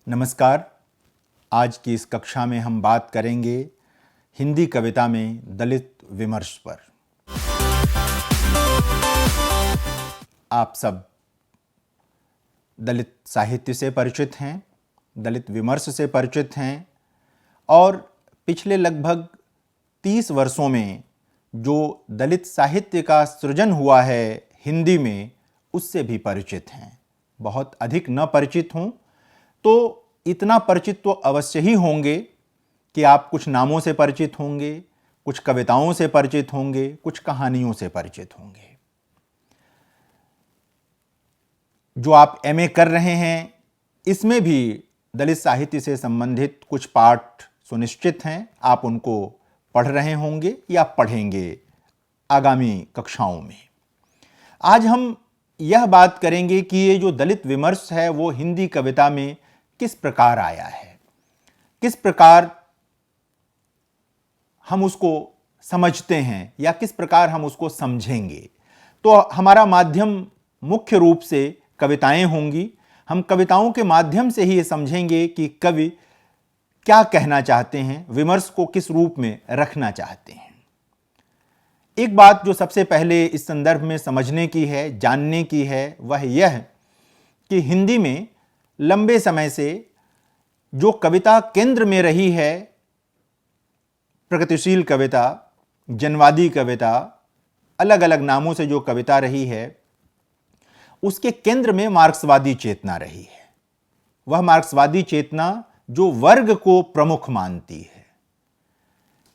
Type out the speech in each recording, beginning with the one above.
नमस्कार। आज की इस कक्षा में हम बात करेंगे हिंदी कविता में दलित विमर्श पर। आप सब दलित साहित्य से परिचित हैं, दलित विमर्श से परिचित हैं और पिछले लगभग 30 वर्षों में जो दलित साहित्य का सृजन हुआ है हिंदी में, उससे भी परिचित हैं। बहुत अधिक न परिचित हों तो इतना परिचित तो अवश्य ही होंगे कि आप कुछ नामों से परिचित होंगे, कुछ कविताओं से परिचित होंगे, कुछ कहानियों से परिचित होंगे। जो आप एमए कर रहे हैं, इसमें भी दलित साहित्य से संबंधित कुछ पाठ सुनिश्चित हैं। आप उनको पढ़ रहे होंगे या पढ़ेंगे आगामी कक्षाओं में। आज हम यह बात करेंगे कि ये जो दलित विमर्श है वो हिंदी कविता में किस प्रकार आया है, किस प्रकार हम उसको समझते हैं या किस प्रकार हम उसको समझेंगे। तो हमारा माध्यम मुख्य रूप से कविताएं होंगी। हम कविताओं के माध्यम से ही ये समझेंगे कि कवि क्या कहना चाहते हैं, विमर्श को किस रूप में रखना चाहते हैं। एक बात जो सबसे पहले इस संदर्भ में समझने की है, जानने की है, वह यह कि हिंदी में लंबे समय से जो कविता केंद्र में रही है, प्रगतिशील कविता, जनवादी कविता, अलग अलग नामों से जो कविता रही है, उसके केंद्र में मार्क्सवादी चेतना रही है। वह मार्क्सवादी चेतना जो वर्ग को प्रमुख मानती है,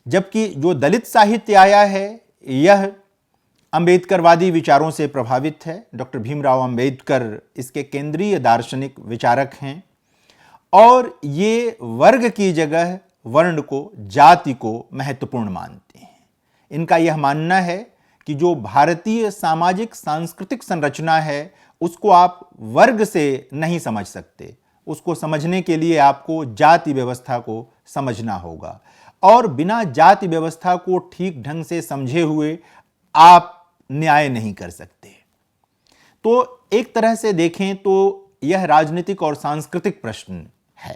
जबकि जो दलित साहित्य आया है यह अंबेडकरवादी विचारों से प्रभावित है। डॉक्टर भीमराव अंबेडकर इसके केंद्रीय दार्शनिक विचारक हैं और ये वर्ग की जगह वर्ण को, जाति को महत्वपूर्ण मानते हैं। इनका यह मानना है कि जो भारतीय सामाजिक सांस्कृतिक संरचना है उसको आप वर्ग से नहीं समझ सकते। उसको समझने के लिए आपको जाति व्यवस्था को समझना होगा और बिना जाति व्यवस्था को ठीक ढंग से समझे हुए आप न्याय नहीं कर सकते। तो एक तरह से देखें तो यह राजनीतिक और सांस्कृतिक प्रश्न है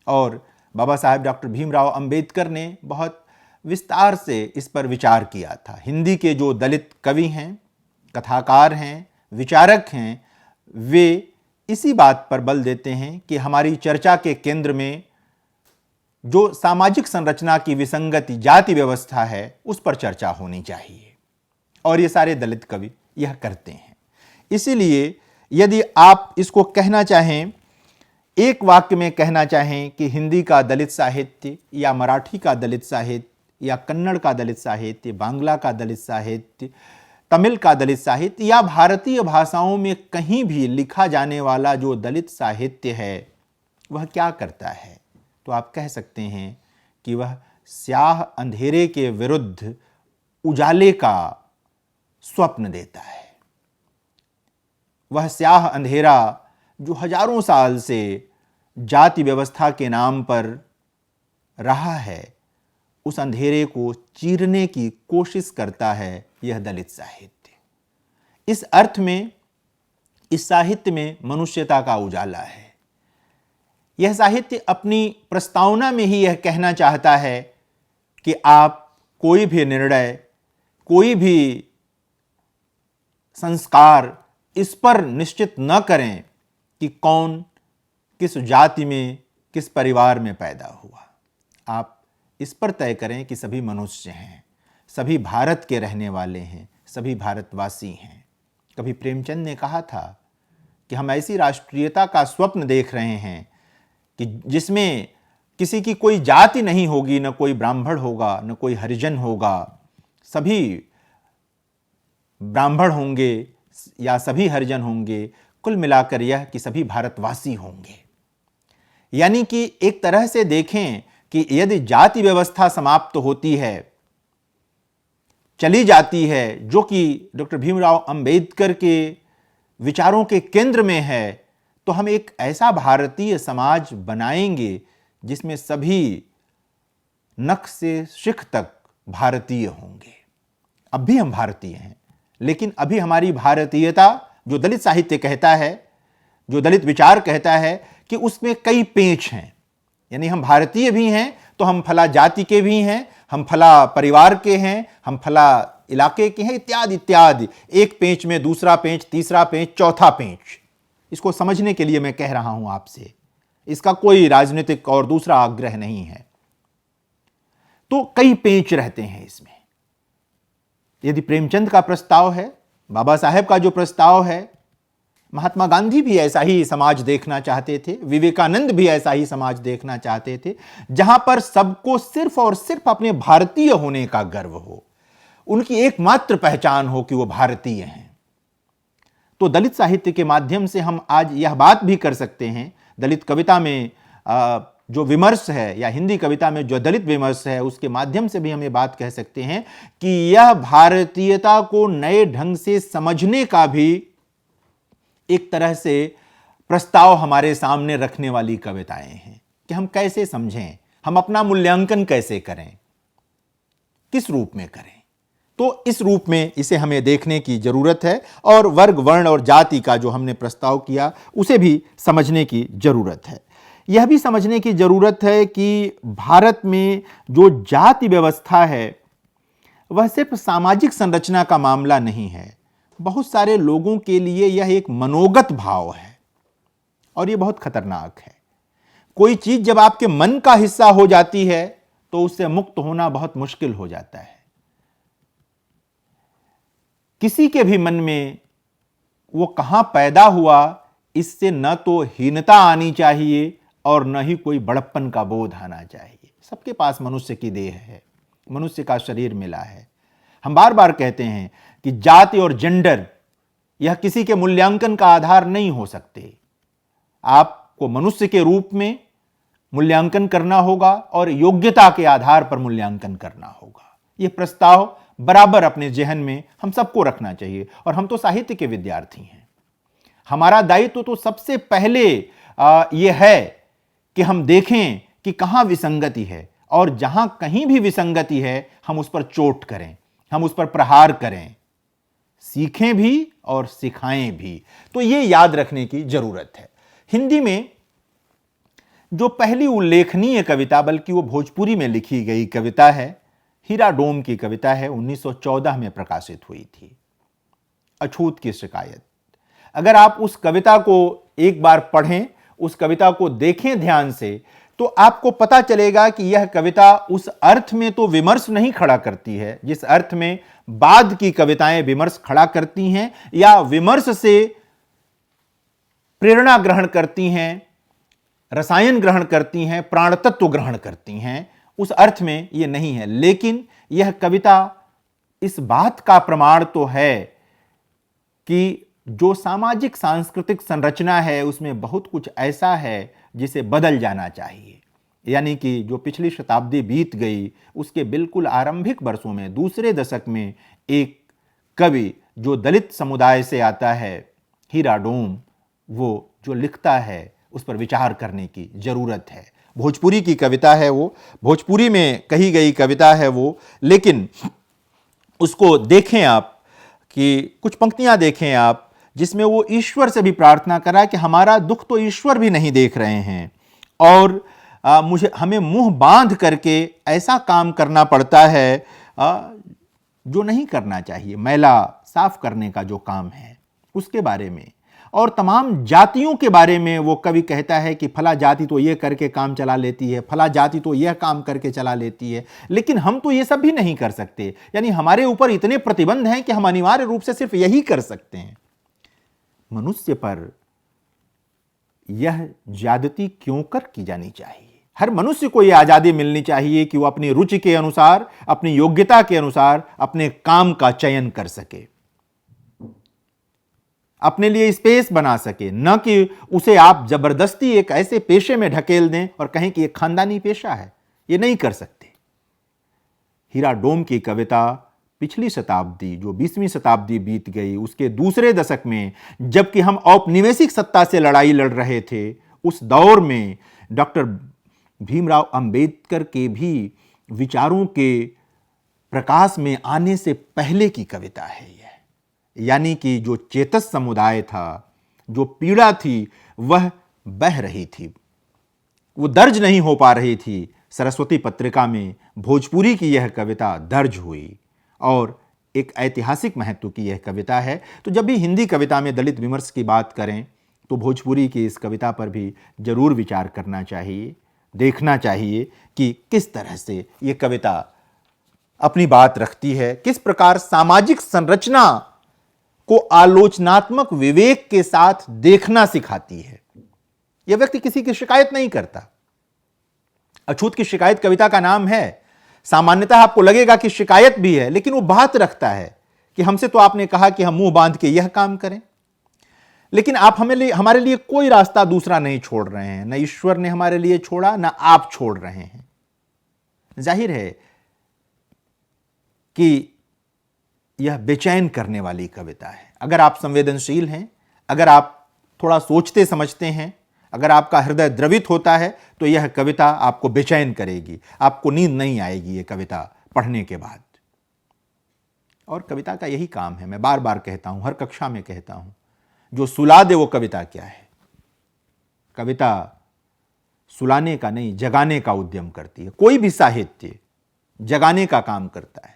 और बाबा साहेब डॉक्टर भीमराव अंबेडकर ने बहुत विस्तार से इस पर विचार किया था। हिंदी के जो दलित कवि हैं, कथाकार हैं, विचारक हैं, वे इसी बात पर बल देते हैं कि हमारी चर्चा के केंद्र में जो सामाजिक संरचना की विसंगति, जाति व्यवस्था है, उस पर चर्चा होनी चाहिए और ये सारे दलित कवि यह करते हैं। इसीलिए यदि आप इसको कहना चाहें, एक वाक्य में कहना चाहें कि हिंदी का दलित साहित्य या मराठी का दलित साहित्य या कन्नड़ का दलित साहित्य, बांग्ला का दलित साहित्य, तमिल का दलित साहित्य या भारतीय भाषाओं में कहीं भी लिखा जाने वाला जो दलित साहित्य है वह क्या करता है, तो आप कह सकते हैं कि वह स्याह अंधेरे के विरुद्ध उजाले का स्वप्न देता है। वह स्याह अंधेरा जो हजारों साल से जाति व्यवस्था के नाम पर रहा है, उस अंधेरे को चीरने की कोशिश करता है यह दलित साहित्य। इस अर्थ में इस साहित्य में मनुष्यता का उजाला है। यह साहित्य अपनी प्रस्तावना में ही यह कहना चाहता है कि आप कोई भी निर्णय, कोई भी संस्कार इस पर निश्चित न करें कि कौन किस जाति में, किस परिवार में पैदा हुआ। आप इस पर तय करें कि सभी मनुष्य हैं, सभी भारत के रहने वाले हैं, सभी भारतवासी हैं। कभी प्रेमचंद ने कहा था कि हम ऐसी राष्ट्रीयता का स्वप्न देख रहे हैं कि जिसमें किसी की कोई जाति नहीं होगी, न कोई ब्राह्मण होगा, न कोई हरिजन होगा, सभी ब्राह्मण होंगे या सभी हरिजन होंगे, कुल मिलाकर यह कि सभी भारतवासी होंगे। यानी कि एक तरह से देखें कि यदि जाति व्यवस्था समाप्त होती है, चली जाती है, जो कि डॉक्टर भीमराव अंबेडकर के विचारों के केंद्र में है, तो हम एक ऐसा भारतीय समाज बनाएंगे जिसमें सभी नख से शिख तक भारतीय होंगे। अब भी हम भारतीय हैं, लेकिन अभी हमारी भारतीयता, जो दलित साहित्य कहता है, जो दलित विचार कहता है कि उसमें कई पेच हैं। यानी हम भारतीय भी हैं तो हम फला जाति के भी हैं, हम फला परिवार के हैं, हम फला इलाके के हैं, इत्यादि इत्यादि। एक पेंच में दूसरा पेंच, तीसरा पेंच, चौथा पेंच। इसको समझने के लिए मैं कह रहा हूं आपसे, इसका कोई राजनीतिक और दूसरा आग्रह नहीं है। तो कई पेंच रहते हैं इसमें। यदि प्रेमचंद का प्रस्ताव है, बाबा साहेब का जो प्रस्ताव है, महात्मा गांधी भी ऐसा ही समाज देखना चाहते थे, विवेकानंद भी ऐसा ही समाज देखना चाहते थे, जहां पर सबको सिर्फ और सिर्फ अपने भारतीय होने का गर्व हो, उनकी एकमात्र पहचान हो कि वो भारतीय हैं। तो दलित साहित्य के माध्यम से हम आज यह बात भी कर सकते हैं, दलित कविता में जो विमर्श है या हिंदी कविता में जो दलित विमर्श है, उसके माध्यम से भी हम ये बात कह सकते हैं कि यह भारतीयता को नए ढंग से समझने का भी एक तरह से प्रस्ताव हमारे सामने रखने वाली कविताएं हैं कि हम कैसे समझें, हम अपना मूल्यांकन कैसे करें, किस रूप में करें। तो इस रूप में इसे हमें देखने की जरूरत है और वर्ग, वर्ण और जाति का जो हमने प्रस्ताव किया उसे भी समझने की जरूरत है। यह भी समझने की जरूरत है कि भारत में जो जाति व्यवस्था है वह सिर्फ सामाजिक संरचना का मामला नहीं है। बहुत सारे लोगों के लिए यह एक मनोगत भाव है और यह बहुत खतरनाक है। कोई चीज जब आपके मन का हिस्सा हो जाती है तो उससे मुक्त होना बहुत मुश्किल हो जाता है। किसी के भी मन में वो कहां पैदा हुआ, इससे न तो हीनता आनी चाहिए और न ही कोई बड़प्पन का बोध आना चाहिए। सबके पास मनुष्य की देह है, मनुष्य का शरीर मिला है। हम बार बार कहते हैं कि जाति और जेंडर यह किसी के मूल्यांकन का आधार नहीं हो सकते। आपको मनुष्य के रूप में मूल्यांकन करना होगा और योग्यता के आधार पर मूल्यांकन करना होगा। यह प्रस्ताव बराबर अपने जेहन में हम सबको रखना चाहिए। और हम तो साहित्य के विद्यार्थी हैं, हमारा दायित्व तो सबसे पहले यह है कि हम देखें कि कहां विसंगति है और जहां कहीं भी विसंगति है हम उस पर चोट करें, हम उस पर प्रहार करें, सीखें भी और सिखाएं भी। तो यह याद रखने की जरूरत है। हिंदी में जो पहली उल्लेखनीय कविता, बल्कि वो भोजपुरी में लिखी गई कविता है, हीरा डोम की कविता है, 1914 में प्रकाशित हुई थी, अछूत की शिकायत। अगर आप उस कविता को एक बार पढ़ें, उस कविता को देखें ध्यान से, तो आपको पता चलेगा कि यह कविता उस अर्थ में तो विमर्श नहीं खड़ा करती है जिस अर्थ में बाद की कविताएं विमर्श खड़ा करती हैं या विमर्श से प्रेरणा ग्रहण करती हैं, रसायन ग्रहण करती हैं, प्राण तत्व ग्रहण करती हैं। उस अर्थ में यह नहीं है, लेकिन यह कविता इस बात का प्रमाण तो है कि जो सामाजिक सांस्कृतिक संरचना है उसमें बहुत कुछ ऐसा है जिसे बदल जाना चाहिए। यानी कि जो पिछली शताब्दी बीत गई उसके बिल्कुल आरंभिक वर्षों में, दूसरे दशक में, एक कवि जो दलित समुदाय से आता है, हीरा डोम, वो जो लिखता है उस पर विचार करने की जरूरत है। भोजपुरी की कविता है, वो भोजपुरी में कही गई कविता है वो, लेकिन उसको देखें आप कि कुछ पंक्तियां देखें आप जिसमें वो ईश्वर से भी प्रार्थना करा कि हमारा दुख तो ईश्वर भी नहीं देख रहे हैं और हमें मुंह बांध करके ऐसा काम करना पड़ता है जो नहीं करना चाहिए। मैला साफ करने का जो काम है उसके बारे में और तमाम जातियों के बारे में वो कवि कहता है कि फला जाति तो ये करके काम चला लेती है, फला जाति तो यह काम करके चला लेती है, लेकिन हम तो ये सब भी नहीं कर सकते। यानी हमारे ऊपर इतने प्रतिबंध हैं कि हम अनिवार्य रूप से सिर्फ यही कर सकते हैं। मनुष्य पर यह ज्यादती क्यों कर की जानी चाहिए? हर मनुष्य को यह आजादी मिलनी चाहिए कि वो अपनी रुचि के अनुसार, अपनी योग्यता के अनुसार अपने काम का चयन कर सके, अपने लिए स्पेस बना सके, न कि उसे आप जबरदस्ती एक ऐसे पेशे में ढकेल दें और कहें कि यह खानदानी पेशा है। यह नहीं कर सकते। हीरा डोम की कविता पिछली शताब्दी, जो 20वीं शताब्दी बीत गई, उसके दूसरे दशक में, जबकि हम औपनिवेशिक सत्ता से लड़ाई लड़ रहे थे, उस दौर में डॉक्टर भीमराव अंबेडकर के भी विचारों के प्रकाश में आने से पहले की कविता है यह। यानी कि जो चेतस समुदाय था, जो पीड़ा थी, वह बह रही थी, वो दर्ज नहीं हो पा रही थी। सरस्वती पत्रिका में भोजपुरी की यह कविता दर्ज हुई और एक ऐतिहासिक महत्व की यह कविता है। तो जब भी हिंदी कविता में दलित विमर्श की बात करें तो भोजपुरी की इस कविता पर भी जरूर विचार करना चाहिए, देखना चाहिए कि किस तरह से ये कविता अपनी बात रखती है, किस प्रकार सामाजिक संरचना को आलोचनात्मक विवेक के साथ देखना सिखाती है। यह व्यक्ति किसी की शिकायत नहीं करता। अछूत की शिकायत कविता का नाम है। सामान्यतः आपको लगेगा कि शिकायत भी है, लेकिन वो बात रखता है कि हमसे तो आपने कहा कि हम मुंह बांध के यह काम करें, लेकिन आप हमारे लिए कोई रास्ता दूसरा नहीं छोड़ रहे हैं। न ईश्वर ने हमारे लिए छोड़ा, न आप छोड़ रहे हैं। जाहिर है कि यह बेचैन करने वाली कविता है। अगर आप संवेदनशील हैं, अगर आप थोड़ा सोचते समझते हैं, अगर आपका हृदय द्रवित होता है तो यह कविता आपको बेचैन करेगी, आपको नींद नहीं आएगी ये कविता पढ़ने के बाद। और कविता का यही काम है, मैं बार बार कहता हूं, हर कक्षा में कहता हूं, जो सुला दे वो कविता क्या है। कविता सुलाने का नहीं, जगाने का उद्यम करती है। कोई भी साहित्य जगाने का काम करता है।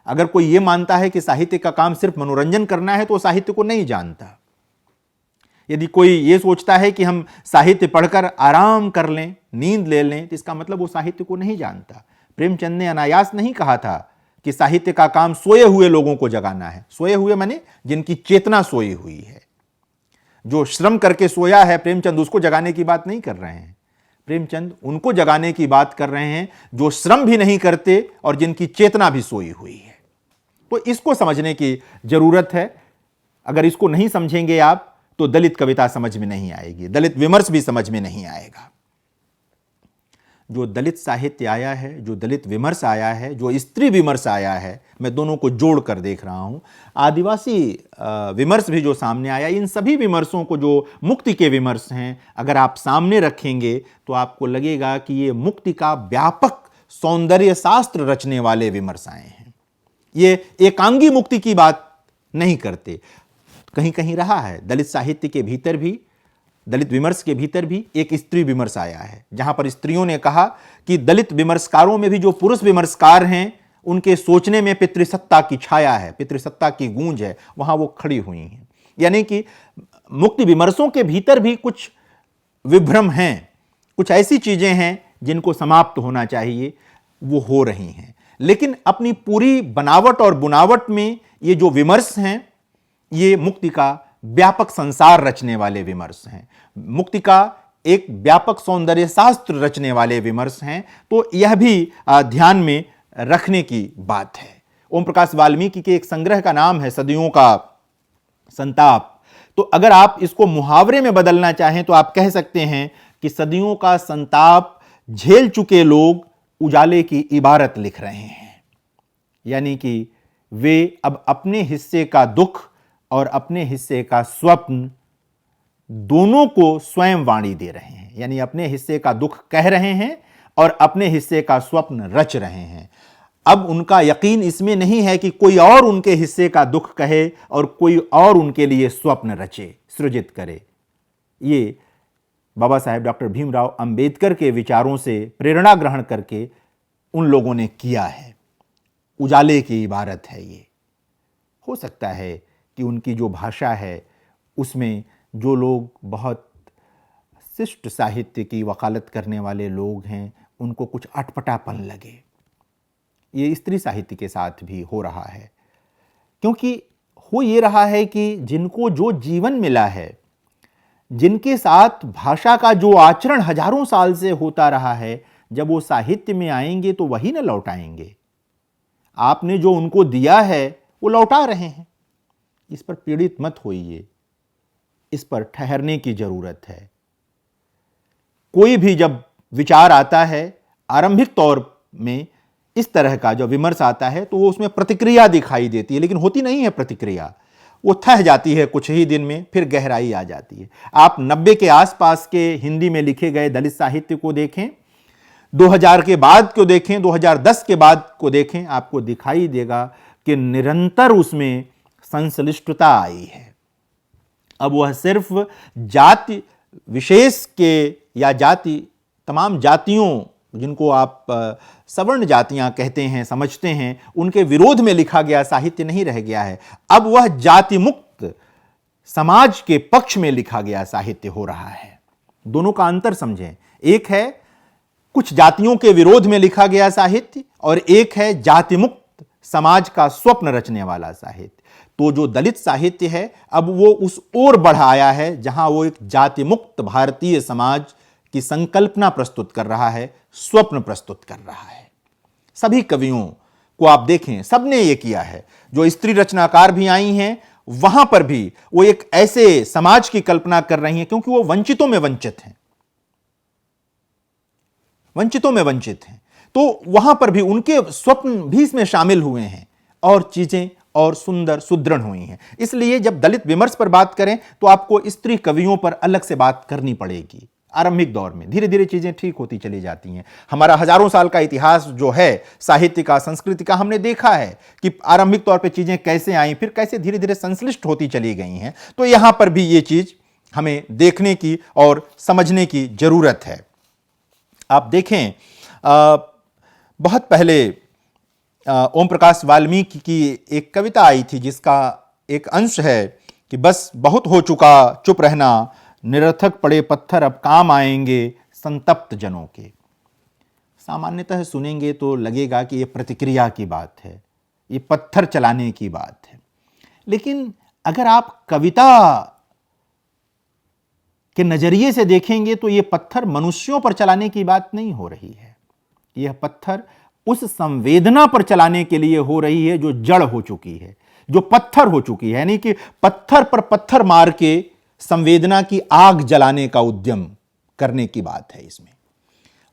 अगर कोई यह मानता है कि साहित्य का काम सिर्फ मनोरंजन करना है तो साहित्य को नहीं जानता। यदि कोई यह सोचता है कि हम साहित्य पढ़कर आराम कर लें, नींद ले लें, तो इसका मतलब वो साहित्य को नहीं जानता। प्रेमचंद ने अनायास नहीं कहा था कि साहित्य का काम सोए हुए लोगों को जगाना है। सोए हुए माने जिनकी चेतना सोई हुई है। जो श्रम करके सोया है, प्रेमचंद उसको जगाने की बात नहीं कर रहे हैं। प्रेमचंद उनको जगाने की बात कर रहे हैं जो श्रम भी नहीं करते और जिनकी चेतना भी सोई हुई है। तो इसको समझने की जरूरत है। अगर इसको नहीं समझेंगे आप तो दलित कविता समझ में नहीं आएगी, दलित विमर्श भी समझ में नहीं आएगा। जो दलित साहित्य आया है, जो दलित विमर्श आया है, जो स्त्री विमर्श आया है, मैं दोनों को जोड़ कर देख रहा हूं। आदिवासी विमर्श भी जो सामने आया, इन सभी विमर्शों को, जो मुक्ति के विमर्श हैं, अगर आप सामने रखेंगे तो आपको लगेगा कि ये मुक्ति का व्यापक सौंदर्य शास्त्र रचने वाले विमर्श आए हैं। ये एकांगी मुक्ति की बात नहीं करते। कहीं कहीं रहा है दलित साहित्य के भीतर भी, दलित विमर्श के भीतर भी एक स्त्री विमर्श आया है, जहां पर स्त्रियों ने कहा कि दलित विमर्शकारों में भी जो पुरुष विमर्शकार हैं उनके सोचने में पितृसत्ता की छाया है, पितृसत्ता की गूंज है, वहां वो खड़ी हुई हैं। यानी कि मुक्ति विमर्शों के भीतर भी कुछ विभ्रम हैं, कुछ ऐसी चीजें हैं जिनको समाप्त होना चाहिए, वो हो रही हैं। लेकिन अपनी पूरी बनावट और बुनावट में ये जो विमर्श हैं, ये मुक्ति का व्यापक संसार रचने वाले विमर्श हैं, मुक्ति का एक व्यापक सौंदर्य शास्त्र रचने वाले विमर्श हैं। तो यह भी ध्यान में रखने की बात है। ओम प्रकाश वाल्मीकि के एक संग्रह का नाम है सदियों का संताप। तो अगर आप इसको मुहावरे में बदलना चाहें तो आप कह सकते हैं कि सदियों का संताप झेल चुके लोग उजाले की इबारत लिख रहे हैं। यानी कि वे अब अपने हिस्से का दुख और अपने हिस्से का स्वप्न दोनों को स्वयं वाणी दे रहे हैं। यानी अपने हिस्से का दुख कह रहे हैं और अपने हिस्से का स्वप्न रच रहे हैं। अब उनका यकीन इसमें नहीं है कि कोई और उनके हिस्से का दुख कहे और कोई और उनके लिए स्वप्न रचे, सृजित करे। ये बाबा साहेब डॉक्टर भीमराव अंबेडकर के विचारों से प्रेरणा ग्रहण करके उन लोगों ने किया है। उजाले की इबारत है ये। हो सकता है कि उनकी जो भाषा है उसमें जो लोग बहुत शिष्ट साहित्य की वकालत करने वाले लोग हैं उनको कुछ अटपटापन लगे। ये स्त्री साहित्य के साथ भी हो रहा है, क्योंकि हो ये रहा है कि जिनको जो जीवन मिला है, जिनके साथ भाषा का जो आचरण हजारों साल से होता रहा है, जब वो साहित्य में आएंगे तो वही न लौटाएंगे। आपने जो उनको दिया है वो लौटा रहे हैं। इस पर पीड़ित मत होइए, इस पर ठहरने की जरूरत है। कोई भी जब विचार आता है, आरंभिक तौर में इस तरह का जो विमर्श आता है तो वो उसमें प्रतिक्रिया दिखाई देती है, लेकिन होती नहीं है प्रतिक्रिया। वो थह जाती है कुछ ही दिन में, फिर गहराई आ जाती है। आप 90 के आसपास के हिंदी में लिखे गए दलित साहित्य को देखें, 2000 के बाद को देखें, 2010 के बाद को देखें, आपको दिखाई देगा कि निरंतर उसमें संश्लिष्टता आई है। अब वह सिर्फ जाति विशेष के या जाति, तमाम जातियों जिनको आप सवर्ण जातियां कहते हैं, समझते हैं, उनके विरोध में लिखा गया साहित्य नहीं रह गया है। अब वह जाति मुक्त समाज के पक्ष में लिखा गया साहित्य हो रहा है। दोनों का अंतर समझें, एक है कुछ जातियों के विरोध में लिखा गया साहित्य और एक है जाति मुक्त समाज का स्वप्न रचने वाला साहित्य। तो जो दलित साहित्य है अब वो उस ओर बढ़ आया है जहां वो एक जाति मुक्त भारतीय समाज की संकल्पना प्रस्तुत कर रहा है, स्वप्न प्रस्तुत कर रहा है। सभी कवियों को आप देखें, सबने ये किया है। जो स्त्री रचनाकार भी आई हैं वहां पर भी वो एक ऐसे समाज की कल्पना कर रही हैं क्योंकि वो वंचितों में वंचित हैं, वंचितों में वंचित हैं। तो वहां पर भी उनके स्वप्न भी इसमें शामिल हुए हैं और चीजें और सुंदर सुदृढ़ हुई हैं। इसलिए जब दलित विमर्श पर बात करें तो आपको स्त्री कवियों पर अलग से बात करनी पड़ेगी। आरंभिक दौर में धीरे धीरे चीजें ठीक होती चली जाती हैं। हमारा हजारों साल का इतिहास जो है साहित्य का, संस्कृति का, हमने देखा है कि आरंभिक तौर पे चीजें कैसे आई, फिर कैसे धीरे धीरे संश्लिष्ट होती चली गई हैं। तो यहां पर भी ये चीज हमें देखने की और समझने की जरूरत है। आप देखें, बहुत पहले ओम प्रकाश वाल्मीकि की एक कविता आई थी जिसका एक अंश है कि बस बहुत हो चुका चुप रहना, निरर्थक पड़े पत्थर अब काम आएंगे संतप्त जनों के। सामान्यतः सुनेंगे तो लगेगा कि ये प्रतिक्रिया की बात है, ये पत्थर चलाने की बात है। लेकिन अगर आप कविता के नजरिए से देखेंगे तो ये पत्थर मनुष्यों पर चलाने की बात नहीं हो रही है। यह पत्थर उस संवेदना पर चलाने के लिए हो रही है जो जड़ हो चुकी है, जो पत्थर हो चुकी है। यानी कि पत्थर पर पत्थर मार के संवेदना की आग जलाने का उद्यम करने की बात है इसमें।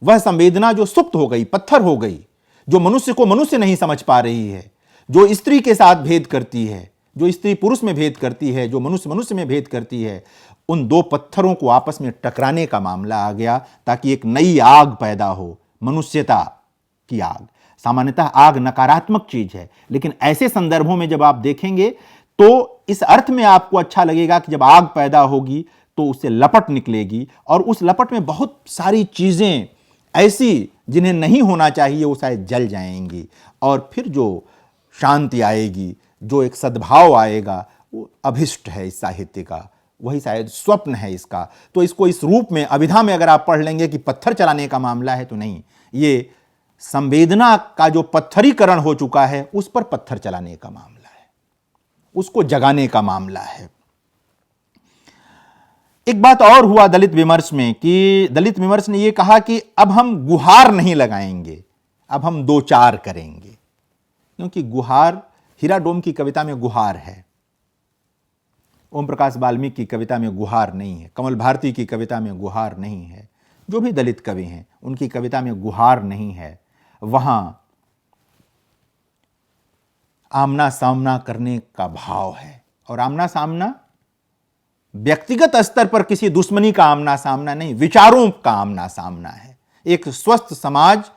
वह संवेदना जो सुप्त हो गई, पत्थर हो गई, जो मनुष्य को मनुष्य नहीं समझ पा रही है, जो स्त्री के साथ भेद करती है, जो स्त्री पुरुष में भेद करती है, जो मनुष्य मनुष्य में भेद करती है, उन दो पत्थरों को आपस में टकराने का मामला आ गया ताकि एक नई आग पैदा हो, मनुष्यता की आग। सामान्यतः आग नकारात्मक चीज है, लेकिन ऐसे संदर्भों में जब आप देखेंगे तो इस अर्थ में आपको अच्छा लगेगा कि जब आग पैदा होगी तो उससे लपट निकलेगी और उस लपट में बहुत सारी चीजें ऐसी जिन्हें नहीं होना चाहिए वो शायद जल जाएंगी और फिर जो शांति आएगी, जो एक सद्भाव आएगा, वो अभिष्ट है इस साहित्य का, वही शायद स्वप्न है इसका। तो इसको इस रूप में अभिधा में अगर आप पढ़ लेंगे कि पत्थर चलाने का मामला है, तो नहीं, ये संवेदना का जो पत्थरीकरण हो चुका है उस पर पत्थर चलाने का मामला है, उसको जगाने का मामला है। एक बात और हुआ दलित विमर्श में कि दलित विमर्श ने यह कहा कि अब हम गुहार नहीं लगाएंगे, अब हम दो चार करेंगे। क्योंकि गुहार, हीरा डोम की कविता में गुहार है, ओम प्रकाश वाल्मीकि की कविता में गुहार नहीं है, कमल भारती की कविता में गुहार नहीं है, जो भी दलित कवि हैं उनकी कविता में गुहार नहीं है। वहां आमना सामना करने का भाव है, और आमना सामना व्यक्तिगत स्तर पर किसी दुश्मनी का आमना सामना नहीं, विचारों का आमना सामना है। एक स्वस्थ समाज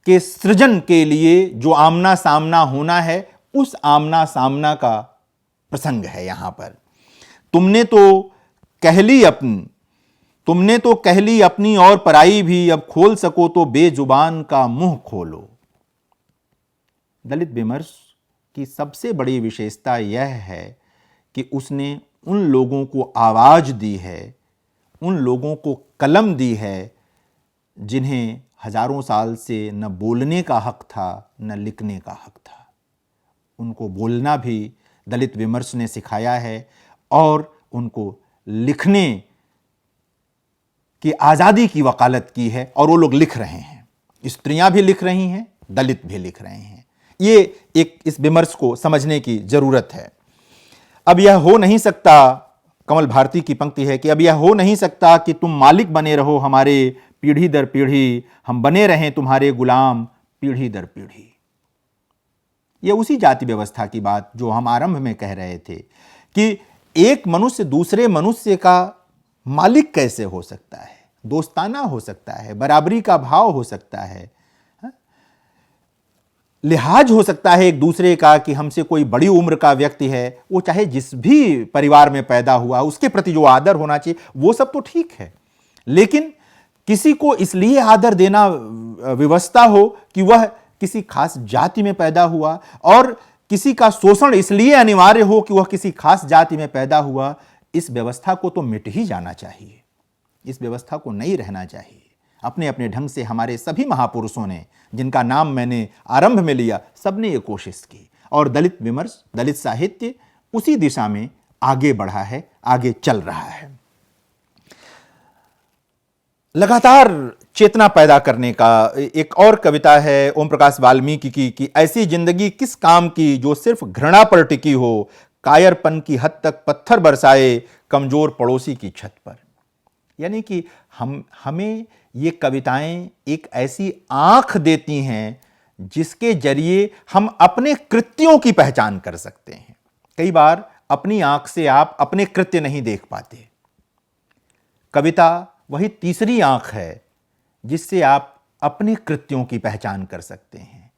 के सृजन के लिए जो आमना सामना होना है, उस आमना सामना का प्रसंग है यहां पर। तुमने तो कह ली अपनी और पराई भी, अब खोल सको तो बेजुबान का मुंह खोलो। दलित विमर्श की सबसे बड़ी विशेषता यह है कि उसने उन लोगों को आवाज दी है, उन लोगों को कलम दी है जिन्हें हजारों साल से न बोलने का हक था न लिखने का हक था। उनको बोलना भी दलित विमर्श ने सिखाया है और उनको लिखने की आज़ादी की वकालत की है, और वो लोग लिख रहे हैं। स्त्रियां भी लिख रही हैं, दलित भी लिख रहे हैं। ये एक इस विमर्श को समझने की जरूरत है। अब यह हो नहीं सकता, कमल भारती की पंक्ति है कि अब यह हो नहीं सकता कि तुम मालिक बने रहो हमारे पीढ़ी दर पीढ़ी, हम बने रहें तुम्हारे गुलाम पीढ़ी दर पीढ़ी। यह उसी जाति व्यवस्था की बात जो हम आरंभ में कह रहे थे कि एक मनुष्य दूसरे मनुष्य का मालिक कैसे हो सकता है, दोस्ताना हो सकता है, बराबरी का भाव हो सकता है। लिहाज हो सकता है एक दूसरे का कि हमसे कोई बड़ी उम्र का व्यक्ति है, वो चाहे जिस भी परिवार में पैदा हुआ, उसके प्रति जो आदर होना चाहिए वो सब तो ठीक है, लेकिन किसी को इसलिए आदर देना व्यवस्था हो कि वह किसी खास जाति में पैदा हुआ, और किसी का शोषण इसलिए अनिवार्य हो कि वह किसी खास जाति में पैदा हुआ, इस व्यवस्था को तो मिट ही जाना चाहिए। इस व्यवस्था को नहीं रहना चाहिए। अपने अपने ढंग से हमारे सभी महापुरुषों ने, जिनका नाम मैंने आरंभ में लिया, सबने ये कोशिश की, और दलित विमर्श, दलित साहित्य उसी दिशा में आगे बढ़ा है, आगे चल रहा है। लगातार चेतना पैदा करने का एक और कविता है ओम प्रकाश वाल्मीकि की कि ऐसी जिंदगी किस काम की जो सिर्फ घृणा पर टिकी हो, कायरपन की हद तक पत्थर बरसाए कमजोर पड़ोसी की छत पर। यानी कि हमें ये कविताएं एक ऐसी आंख देती हैं जिसके जरिए हम अपने कृत्यों की पहचान कर सकते हैं। कई बार अपनी आंख से आप अपने कृत्य नहीं देख पाते। कविता वही तीसरी आंख है जिससे आप अपने कृत्यों की पहचान कर सकते हैं।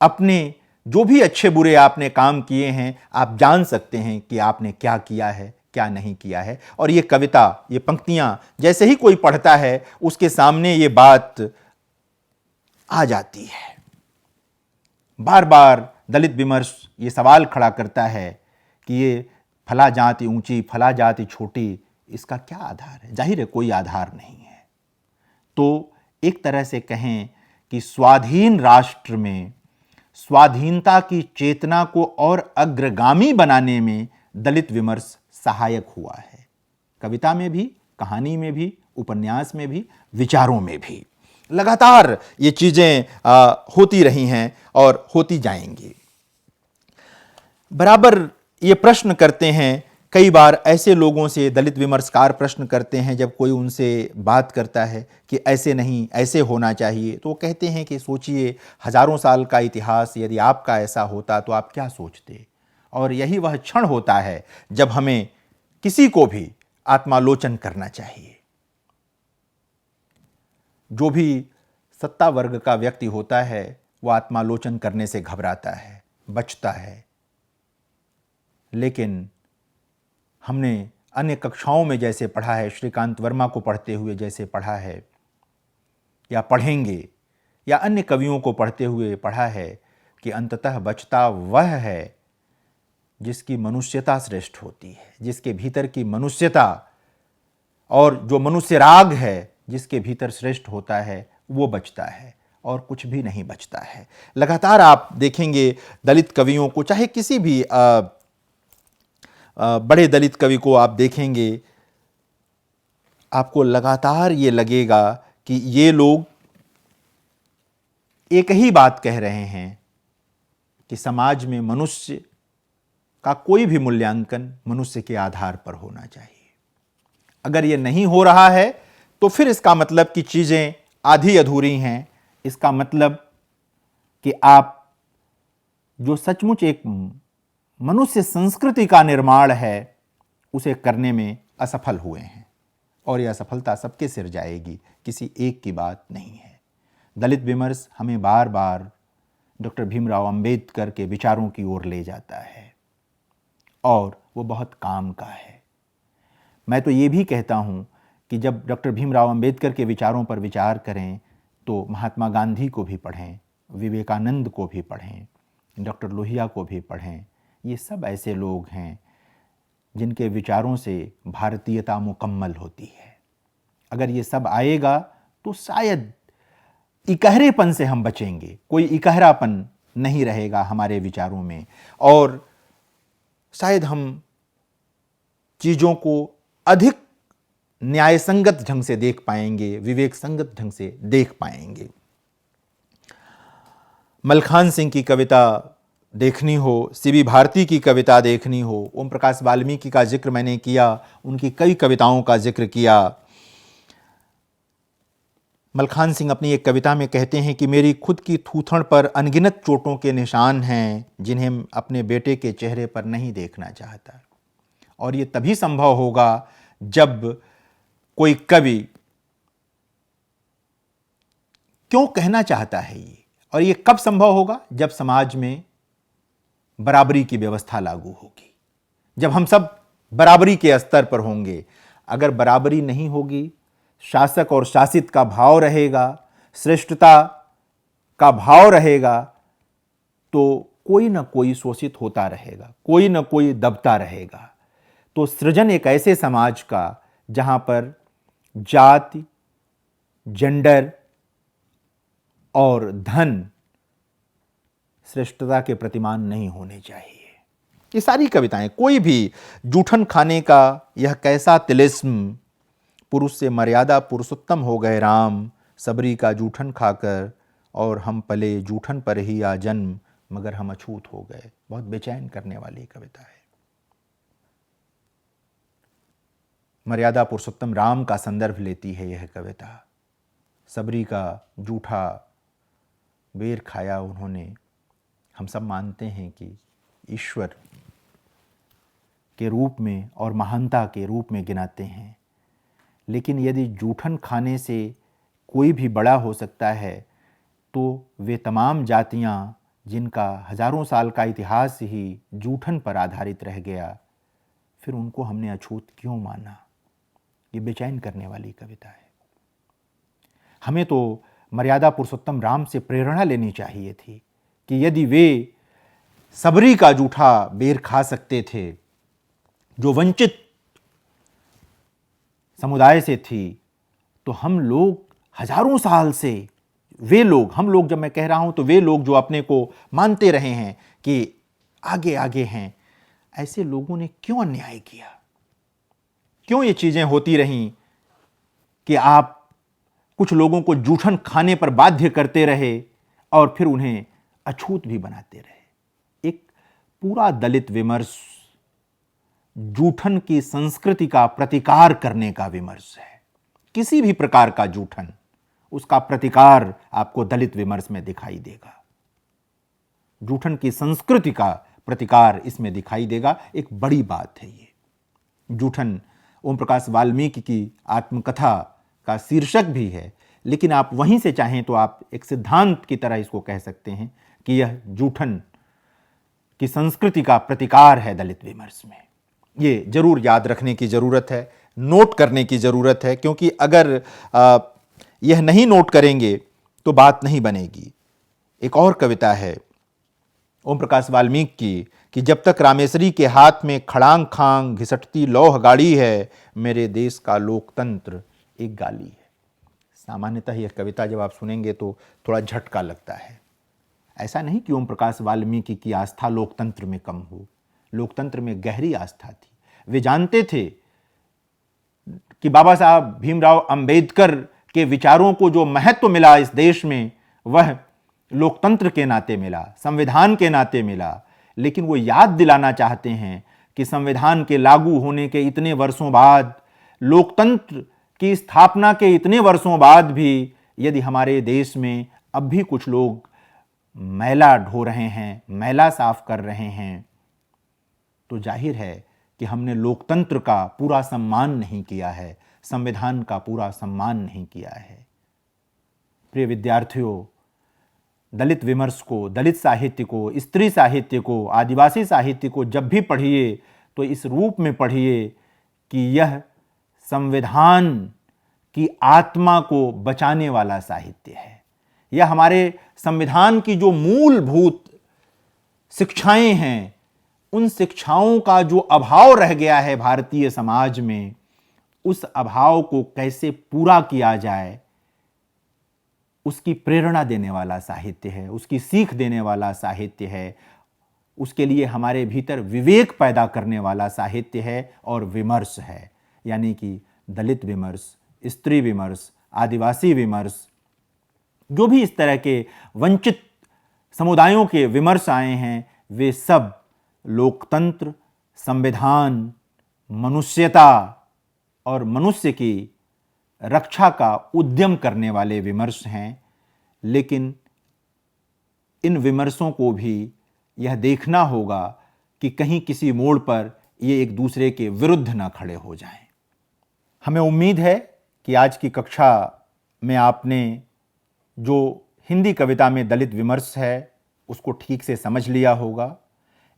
अपने जो भी अच्छे बुरे आपने काम किए हैं, आप जान सकते हैं कि आपने क्या किया है, क्या नहीं किया है। और ये कविता, ये पंक्तियां जैसे ही कोई पढ़ता है उसके सामने ये बात आ जाती है। बार बार दलित विमर्श ये सवाल खड़ा करता है कि ये फला जाति ऊंची, फला जाति छोटी, इसका क्या आधार है? जाहिर है कोई आधार नहीं है। तो एक तरह से कहें कि स्वाधीन राष्ट्र में स्वाधीनता की चेतना को और अग्रगामी बनाने में दलित विमर्श सहायक हुआ है। कविता में भी, कहानी में भी, उपन्यास में भी, विचारों में भी लगातार ये चीजें होती रही हैं और होती जाएंगी। बराबर ये प्रश्न करते हैं, कई बार ऐसे लोगों से दलित विमर्शकार प्रश्न करते हैं जब कोई उनसे बात करता है कि ऐसे नहीं, ऐसे होना चाहिए, तो वो कहते हैं कि सोचिए, हजारों साल का इतिहास यदि आपका ऐसा होता तो आप क्या सोचते। और यही वह क्षण होता है जब हमें किसी को भी आत्मालोचन करना चाहिए। जो भी सत्ता वर्ग का व्यक्ति होता है वह आत्मालोचन करने से घबराता है, बचता है। लेकिन हमने अन्य कक्षाओं में जैसे पढ़ा है, श्रीकांत वर्मा को पढ़ते हुए जैसे पढ़ा है या पढ़ेंगे, या अन्य कवियों को पढ़ते हुए पढ़ा है कि अंततः बचता वह है जिसकी मनुष्यता श्रेष्ठ होती है, जिसके भीतर की मनुष्यता और जो मनुष्य राग है जिसके भीतर श्रेष्ठ होता है वो बचता है, और कुछ भी नहीं बचता है। लगातार आप देखेंगे दलित कवियों को, चाहे किसी भी बड़े दलित कवि को आप देखेंगे, आपको लगातार ये लगेगा कि ये लोग एक ही बात कह रहे हैं कि समाज में मनुष्य का कोई भी मूल्यांकन मनुष्य के आधार पर होना चाहिए। अगर ये नहीं हो रहा है तो फिर इसका मतलब कि चीजें आधी अधूरी हैं। इसका मतलब कि आप जो सचमुच एक मनुष्य संस्कृति का निर्माण है उसे करने में असफल हुए हैं, और यह असफलता सबके सिर जाएगी, किसी एक की बात नहीं है। दलित विमर्श हमें बार बार डॉक्टर भीमराव अंबेडकर के विचारों की ओर ले जाता है, और वो बहुत काम का है। मैं तो ये भी कहता हूँ कि जब डॉक्टर भीमराव अंबेडकर के विचारों पर विचार करें तो महात्मा गांधी को भी पढ़ें, विवेकानंद को भी पढ़ें, डॉक्टर लोहिया को भी पढ़ें। ये सब ऐसे लोग हैं जिनके विचारों से भारतीयता मुकम्मल होती है। अगर ये सब आएगा तो शायद इकहरेपन से हम बचेंगे, कोई इकहरापन नहीं रहेगा हमारे विचारों में, और शायद हम चीज़ों को अधिक न्यायसंगत ढंग से देख पाएंगे, विवेक संगत ढंग से देख पाएंगे। मलखान सिंह की कविता देखनी हो, सीवी भारती की कविता देखनी हो, ओम प्रकाश वाल्मीकि का जिक्र मैंने किया, उनकी कई कविताओं का जिक्र किया। मलखान सिंह अपनी एक कविता में कहते हैं कि मेरी खुद की थूथड़ पर अनगिनत चोटों के निशान हैं जिन्हें अपने बेटे के चेहरे पर नहीं देखना चाहता। और ये तभी संभव होगा जब कोई कवि क्यों कहना चाहता है ये, और ये कब संभव होगा? जब समाज में बराबरी की व्यवस्था लागू होगी, जब हम सब बराबरी के स्तर पर होंगे। अगर बराबरी नहीं होगी, शासक और शासित का भाव रहेगा, श्रेष्ठता का भाव रहेगा, तो कोई ना कोई शोषित होता रहेगा, कोई ना कोई दबता रहेगा। तो सृजन एक ऐसे समाज का जहां पर जाति, जेंडर और धन श्रेष्ठता के प्रतिमान नहीं होने चाहिए। ये सारी कविताएं, कोई भी जूठन खाने का यह कैसा तिलिस्म, पुरुष से मर्यादा पुरुषोत्तम हो गए राम, सबरी का जूठन खाकर और हम पले जूठन पर ही आ जन्म, मगर हम अछूत हो गए। बहुत बेचैन करने वाली कविता है। मर्यादा पुरुषोत्तम राम का संदर्भ लेती है यह कविता। सबरी का जूठा बेर खाया उन्होंने। हम सब मानते हैं कि ईश्वर के रूप में और महानता के रूप में गिनाते हैं, लेकिन यदि जूठन खाने से कोई भी बड़ा हो सकता है, तो वे तमाम जातियां जिनका हजारों साल का इतिहास ही जूठन पर आधारित रह गया, फिर उनको हमने अछूत क्यों माना? ये बेचैन करने वाली कविता है। हमें तो मर्यादा पुरुषोत्तम राम से प्रेरणा लेनी चाहिए थी कि यदि वे सबरी का जूठा बेर खा सकते थे, जो वंचित समुदाय से थी, तो हम लोग हजारों साल से, वे लोग, हम लोग जब मैं कह रहा हूं तो वे लोग जो अपने को मानते रहे हैं कि आगे आगे हैं, ऐसे लोगों ने क्यों अन्याय किया? क्यों ये चीजें होती रहीं कि आप कुछ लोगों को जूठन खाने पर बाध्य करते रहे और फिर उन्हें अछूत भी बनाते रहे? एक पूरा दलित विमर्श जूठन की संस्कृति का प्रतिकार करने का विमर्श है। किसी भी प्रकार का जूठन, उसका प्रतिकार आपको दलित विमर्श में दिखाई देगा। जूठन की संस्कृति का प्रतिकार इसमें दिखाई देगा। एक बड़ी बात है ये। जूठन ओम प्रकाश वाल्मीकि की आत्मकथा का शीर्षक भी है, लेकिन आप वहीं से चाहें तो आप एक सिद्धांत की तरह इसको कह सकते हैं कि यह जूठन की संस्कृति का प्रतिकार है दलित विमर्श में। ये जरूर याद रखने की जरूरत है, नोट करने की जरूरत है, क्योंकि अगर यह नहीं नोट करेंगे तो बात नहीं बनेगी। एक और कविता है ओम प्रकाश वाल्मीकि की कि जब तक रामेश्वरी के हाथ में खड़ांग खांग घिसटती लौह गाड़ी है, मेरे देश का लोकतंत्र एक गाली है। सामान्यतः यह कविता जब आप सुनेंगे तो थोड़ा झटका लगता है। ऐसा नहीं कि ओम प्रकाश वाल्मीकि की आस्था लोकतंत्र में कम हो, लोकतंत्र में गहरी आस्था थी। वे जानते थे कि बाबा साहब भीमराव अंबेडकर के विचारों को जो महत्व मिला इस देश में, वह लोकतंत्र के नाते मिला, संविधान के नाते मिला। लेकिन वो याद दिलाना चाहते हैं कि संविधान के लागू होने के इतने वर्षों बाद, लोकतंत्र की स्थापना के इतने वर्षों बाद भी यदि हमारे देश में अब भी कुछ लोग मैला ढो रहे हैं, मैला साफ कर रहे हैं, तो जाहिर है कि हमने लोकतंत्र का पूरा सम्मान नहीं किया है, संविधान का पूरा सम्मान नहीं किया है। प्रिय विद्यार्थियों, दलित विमर्श को, दलित साहित्य को, स्त्री साहित्य को, आदिवासी साहित्य को जब भी पढ़िए तो इस रूप में पढ़िए कि यह संविधान की आत्मा को बचाने वाला साहित्य है। यह हमारे संविधान की जो मूलभूत शिक्षाएं हैं, उन शिक्षाओं का जो अभाव रह गया है भारतीय समाज में, उस अभाव को कैसे पूरा किया जाए, उसकी प्रेरणा देने वाला साहित्य है, उसकी सीख देने वाला साहित्य है, उसके लिए हमारे भीतर विवेक पैदा करने वाला साहित्य है और विमर्श है। यानी कि दलित विमर्श, स्त्री विमर्श, आदिवासी विमर्श, जो भी इस तरह के वंचित समुदायों के विमर्श आए हैं, वे सब लोकतंत्र, संविधान, मनुष्यता और मनुष्य की रक्षा का उद्यम करने वाले विमर्श हैं। लेकिन इन विमर्शों को भी यह देखना होगा कि कहीं किसी मोड़ पर ये एक दूसरे के विरुद्ध न खड़े हो जाएं। हमें उम्मीद है कि आज की कक्षा में आपने जो हिंदी कविता में दलित विमर्श है, उसको ठीक से समझ लिया होगा।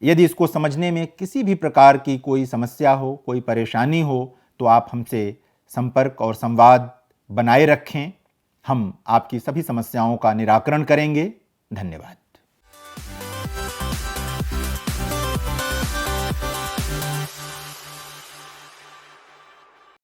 यदि इसको समझने में किसी भी प्रकार की कोई समस्या हो, कोई परेशानी हो, तो आप हमसे संपर्क और संवाद बनाए रखें। हम आपकी सभी समस्याओं का निराकरण करेंगे। धन्यवाद।